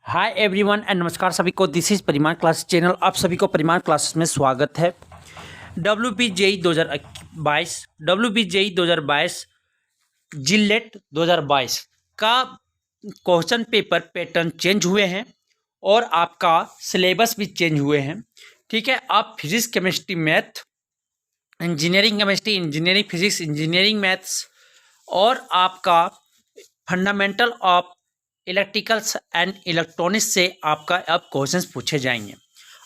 Hi everyone and नमस्कार सभी को। दिस इज परिमाण क्लासेस चैनल। आप सभी को परिमाण क्लासेस में स्वागत है। WPJE 2022 WPJE 2022 जिलेट 2022 का क्वेश्चन पेपर पैटर्न चेंज हुए हैं और आपका सिलेबस भी चेंज हुए हैं। ठीक है, आप physics chemistry math, engineering chemistry, engineering physics, engineering maths और आपका fundamental of electricals and electronics से आपका अब क्वेश्चंस पूछे जाएंगे।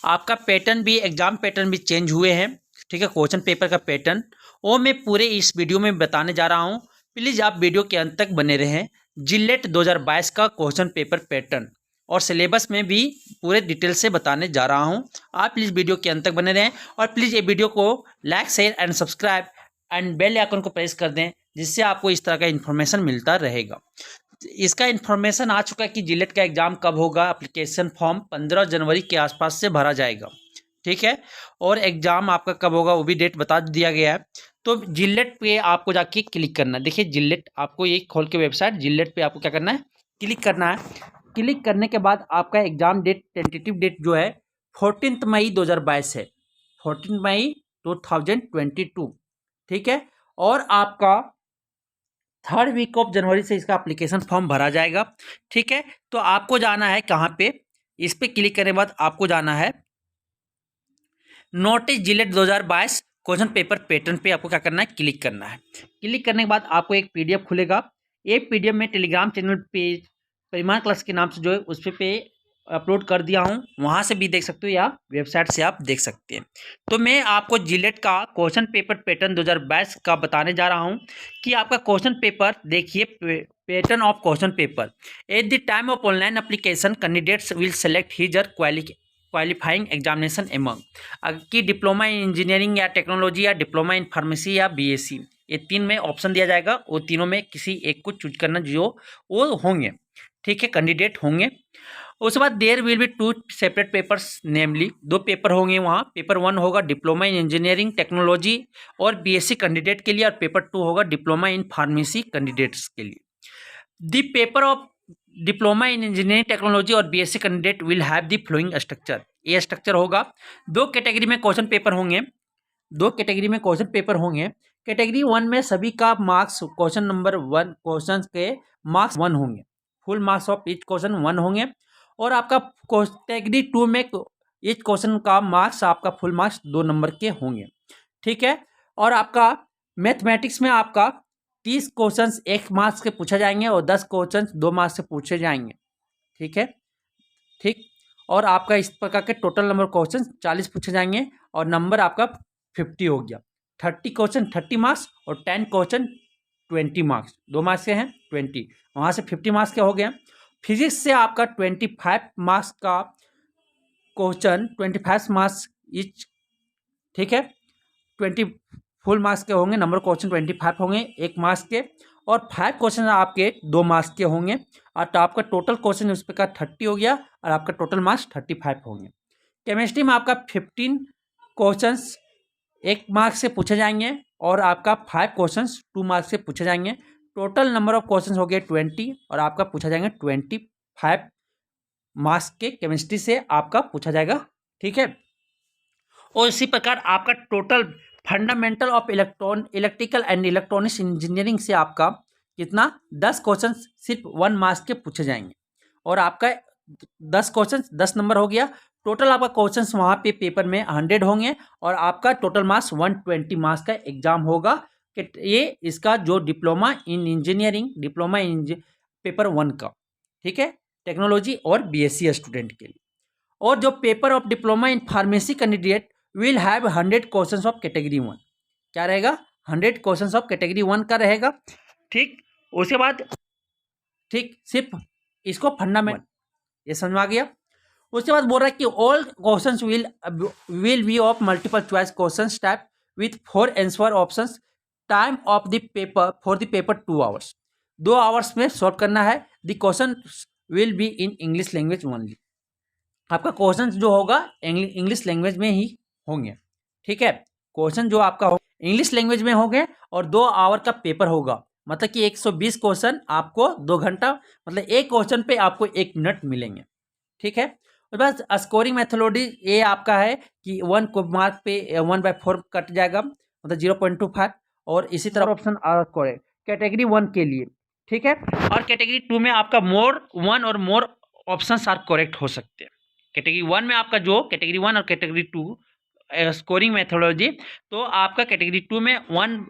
आपका पैटर्न भी, एग्जाम पैटर्न भी चेंज हुए हैं। ठीक है, क्वेश्चन पेपर का पैटर्न वो मैं पूरे इस वीडियो में बताने जा रहा हूं। प्लीज़ आप वीडियो के अंत तक बने रहें। जिलेट 2022 का क्वेश्चन पेपर पैटर्न और सिलेबस में भी पूरे डिटेल से बताने जा रहा हूं। आप प्लीज़ वीडियो के अंत तक बने रहें और प्लीज़ ये वीडियो को like, share and subscribe and bell icon को प्रेस कर दें, जिससे आपको इस तरह का इन्फॉर्मेशन मिलता रहेगा। इसका इन्फॉर्मेशन आ चुका है कि जिलेट का एग्ज़ाम कब होगा। एप्लीकेशन फॉर्म 15 जनवरी के आसपास से भरा जाएगा। ठीक है, और एग्ज़ाम आपका कब होगा वो भी डेट बता दिया गया है। तो जिलेट पे आपको जाके क्लिक करना है। देखिए जिलेट, आपको ये खोल के वेबसाइट जिलेट पे आपको क्या करना है, क्लिक करना है। क्लिक करने के बाद आपका एग्ज़ाम डेट, टेंटेटिव डेट जो है 14 मई 2022 है। 14 मई 2022। ठीक है, और आपका 3rd वीक ऑफ जनवरी से इसका एप्लीकेशन फॉर्म भरा जाएगा। ठीक है, तो आपको जाना है कहाँ पे, इस पे क्लिक करने के बाद आपको जाना है notice Gillette 2022 question paper pattern पे आपको क्या करना है, क्लिक करना है। क्लिक करने के बाद आपको एक PDF खुलेगा। एक PDF में टेलीग्राम चैनल पेज परिमाण क्लास के नाम से जो है उस पे अपलोड कर दिया हूँ, वहाँ से भी देख सकते हो या वेबसाइट से आप देख सकते हैं। तो मैं आपको जिलेट का क्वेश्चन पेपर पैटर्न 2022 का बताने जा रहा हूँ कि आपका क्वेश्चन पेपर देखिए, pattern of question paper. At the time of online application candidates will select his her qualifying examination among कि डिप्लोमा इन इंजीनियरिंग या टेक्नोलॉजी या डिप्लोमा इन फार्मेसी या BSc, ये 3 में ऑप्शन दिया जाएगा। वो तीनों में किसी एक को चूज करना, जो वो होंगे। ठीक है, कैंडिडेट होंगे। उसके बाद there will be 2 separate papers, namely 2 paper होंगे वहाँ। पेपर 1 होगा डिप्लोमा इन इंजीनियरिंग टेक्नोलॉजी और BSc कैंडिडेट के लिए, और पेपर 2 होगा डिप्लोमा इन फार्मेसी कैंडिडेट्स के लिए। The paper of diploma in engineering technology और BSc candidate will have the flowing structure. ये स्ट्रक्चर होगा। 2 कैटेगरी में क्वेश्चन पेपर होंगे। 2 कैटेगरी में क्वेश्चन पेपर होंगे। कैटेगरी 1 में सभी का मार्क्स, क्वेश्चन नंबर 1 क्वेश्चन के मार्क्स 1 होंगे। Full marks of each question 1 होंगे। और आपका कैटेगरी 2 में ईच क्वेश्चन का मार्क्स, आपका फुल मार्क्स 2 नंबर के होंगे। ठीक है, और आपका मैथमेटिक्स में आपका 30 क्वेश्चंस 1 मार्क्स के पूछे जाएंगे और 10 क्वेश्चंस 2 मार्क्स से पूछे जाएंगे। ठीक है, ठीक। और आपका इस प्रकार के टोटल नंबर क्वेश्चन 40 पूछे जाएंगे और नंबर आपका 50 हो गया। 30 क्वेश्चन 30 मार्क्स और 10 क्वेश्चन 20 मार्क्स, 2 मार्क्स के हैं 20, वहाँ से 50 मार्क्स के हो गए। फिजिक्स से आपका 25 मार्क्स का क्वेश्चन, 25 मार्क्स ईच। ठीक है, 20 फुल मार्क्स के होंगे, नंबर क्वेश्चन 25 होंगे 1 मार्क्स के, और 5 क्वेश्चन आपके 2 मार्क्स के होंगे। और तो आपका टोटल क्वेश्चन उस पर का 30 हो गया और आपका टोटल मार्क्स 35 होंगे। केमिस्ट्री में आपका 15 क्वेश्चंस 1 मार्क्स से पूछे जाएंगे और आपका 5 क्वेश्चंस 2 मार्क्स से पूछे जाएंगे। टोटल नंबर ऑफ क्वेश्चंस हो गए 20 और आपका पूछा जाएंगे 25 मार्क्स के केमिस्ट्री से आपका पूछा जाएगा। ठीक है, और इसी प्रकार आपका total fundamental of electrical and electronics engineering से आपका कितना 10 क्वेश्चन सिर्फ 1 मार्क्स के पूछे जाएंगे और आपका 10 क्वेश्चन 10 नंबर हो गया। टोटल आपका क्वेश्चंस वहाँ पे पेपर में 100 होंगे और आपका टोटल मार्क्स 120 मार्क्स का एग्जाम होगा। कि ये इसका जो diploma in engineering, diploma in paper 1 का, ठीक है, टेक्नोलॉजी और BSc स्टूडेंट के लिए। और जो paper of diploma in pharmacy candidate will have 100 questions of category 1, क्या रहेगा, 100 क्वेश्चंस ऑफ कैटेगरी 1 का रहेगा। ठीक, उसके बाद ठीक सिर्फ इसको फंडामेंट, ये समझ में आ गया। उसके बाद बोल रहा है कि all questions will be of multiple choice questions type with 4 answer options. Time of the paper for the paper 2 hours, 2 hours में सॉल्व करना है। The question will be in English language only. आपका क्वेश्चन जो होगा English language में ही होंगे। ठीक है, क्वेश्चन जो आपका हो इंग्लिश लैंग्वेज में होंगे और 2 आवर का पेपर होगा। मतलब कि 120 क्वेश्चन आपको 2 घंटा, मतलब एक क्वेश्चन पे आपको 1 मिनट मिलेंगे। ठीक है। और बस स्कोरिंग मेथोडोलॉजी ये आपका है कि 1 को मार्क पे 1/4 कट जाएगा, मतलब 0.25, और इसी तरह ऑप्शन आर करेक्ट कैटेगरी 1 के लिए, ठीक है। और कैटेगरी 2 में आपका मोर 1 और मोर ऑप्शंस आर करेक्ट हो सकते हैं। कैटेगरी 1 में आपका जो कैटेगरी 1 और कैटेगरी 2 स्कोरिंग मेथोडोलॉजी, तो आपका कैटेगरी 2 में 1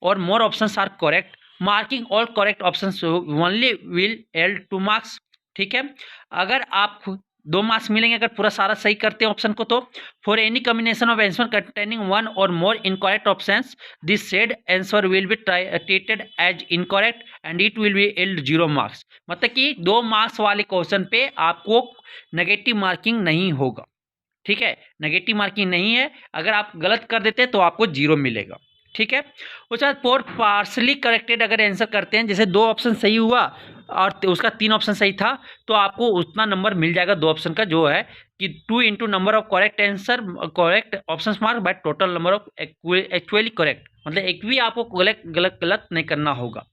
और more options are correct, marking all correct options only will एल 2 मार्क्स, ठीक है। अगर आप 2 मार्क्स मिलेंगे अगर पूरा सारा सही करते हैं ऑप्शन को, तो for any combination of answer containing 1 और more incorrect options this said answer will be treated as incorrect and it will be awarded 0 marks. मतलब कि 2 मार्क्स वाले क्वेश्चन पे आपको नेगेटिव मार्किंग नहीं होगा, ठीक है। नेगेटिव मार्किंग नहीं है, अगर आप गलत कर देते हैं तो आपको 0 मिलेगा, ठीक है। उसके बाद फॉर पार्सली करेक्टेड अगर आंसर करते हैं, जैसे 2 ऑप्शन सही हुआ और उसका 3 ऑप्शन सही था, तो आपको उतना नंबर मिल जाएगा 2 ऑप्शन का, जो है कि 2 into number of correct answer correct option mark by total number of actually correct, मतलब एक भी आपको गलत नहीं करना होगा।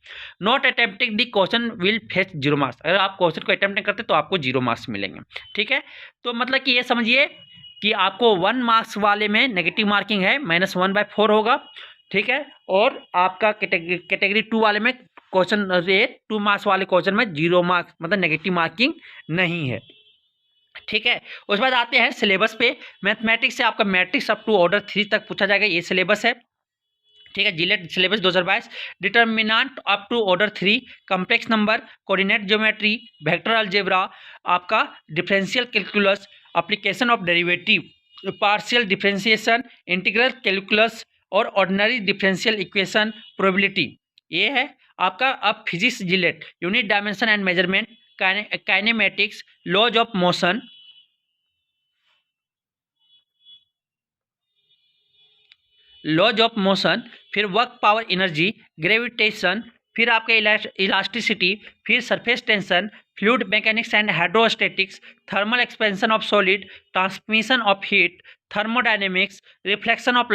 Not attempting the question will fetch 0 marks, अगर आप क्वेश्चन को अटेम्प्ट नहीं करते तो आपको 0 मार्क्स मिलेंगे, ठीक है। तो मतलब कि ये समझिए कि आपको 1 मार्क्स वाले में नेगेटिव मार्किंग है, -1/4 होगा, ठीक है। और आपका कैटेगरी 2 वाले में क्वेश्चन 2 मार्क्स वाले क्वेश्चन में 0 मार्क्स, मतलब नेगेटिव मार्किंग नहीं है, ठीक है। उसके बाद आते हैं सिलेबस पे। मैथमेटिक्स से आपका मैट्रिक्स अप टू ऑर्डर 3 तक पूछा जाएगा, ये सिलेबस है, ठीक है। JELET syllabus 2022, determinant up to order 3, complex number, coordinate geometry, vector algebra, आपका differential calculus, application of derivative, partial differentiation, integral calculus और ऑर्डिनरी डिफरेंशियल इक्वेशन, प्रोबेबिलिटी, ये है आपका। अब physics JELET, unit dimension and measurement, kinematics, laws of motion, laws of motion, फिर work power energy, gravitation, फिर आपका elasticity, फिर surface tension, fluid mechanics and hydrostatics, thermal expansion of solid, transmission of heat, thermodynamics, reflection of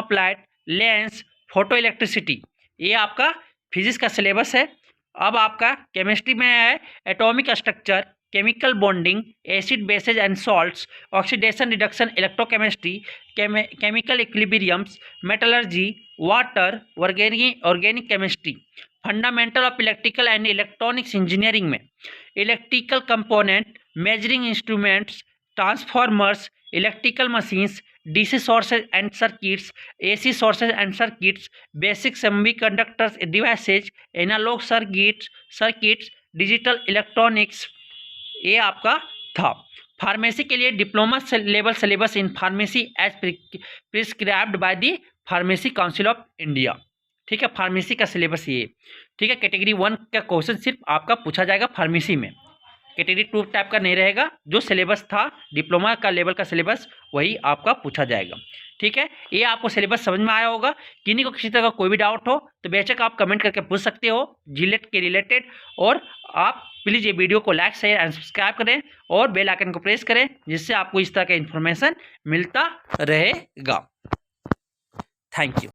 light, lens, photo electricity, ये आपका physics का syllabus है। अब आपका केमिस्ट्री में है atomic structure, chemical bonding, acid bases and salts, oxidation reduction, electrochemistry, chemical equilibriums, metallurgy, water, organic chemistry, fundamental of electrical and electronics engineering में electrical component, measuring instruments, transformers, electrical machines, DC sources and circuits, AC sources and circuits, basic semiconductors devices, analogue circuits, digital electronics, ये आपका था। Pharmacy के लिए diploma level syllabus in pharmacy as prescribed by the pharmacy council of India, ठीक है। Pharmacy का syllabus ये, ठीक है। कैटेगरी 1 का क्वेश्चन सिर्फ आपका पूछा जाएगा फार्मेसी में, कैटेगरी 2 टाइप का नहीं रहेगा। जो सिलेबस था डिप्लोमा का लेवल का सिलेबस वही आपका पूछा जाएगा, ठीक है। ये आपको सिलेबस समझ में आया होगा। किन्हीं को किसी तरह का कोई भी डाउट हो तो बेशक आप कमेंट करके पूछ सकते हो जिलेट के रिलेटेड, और आप प्लीज़ ये वीडियो को लाइक शेयर एंड सब्सक्राइब करें और बेल आइकन को प्रेस करें, जिससे आपको इस तरह का इन्फॉर्मेशन मिलता रहेगा। Thank you.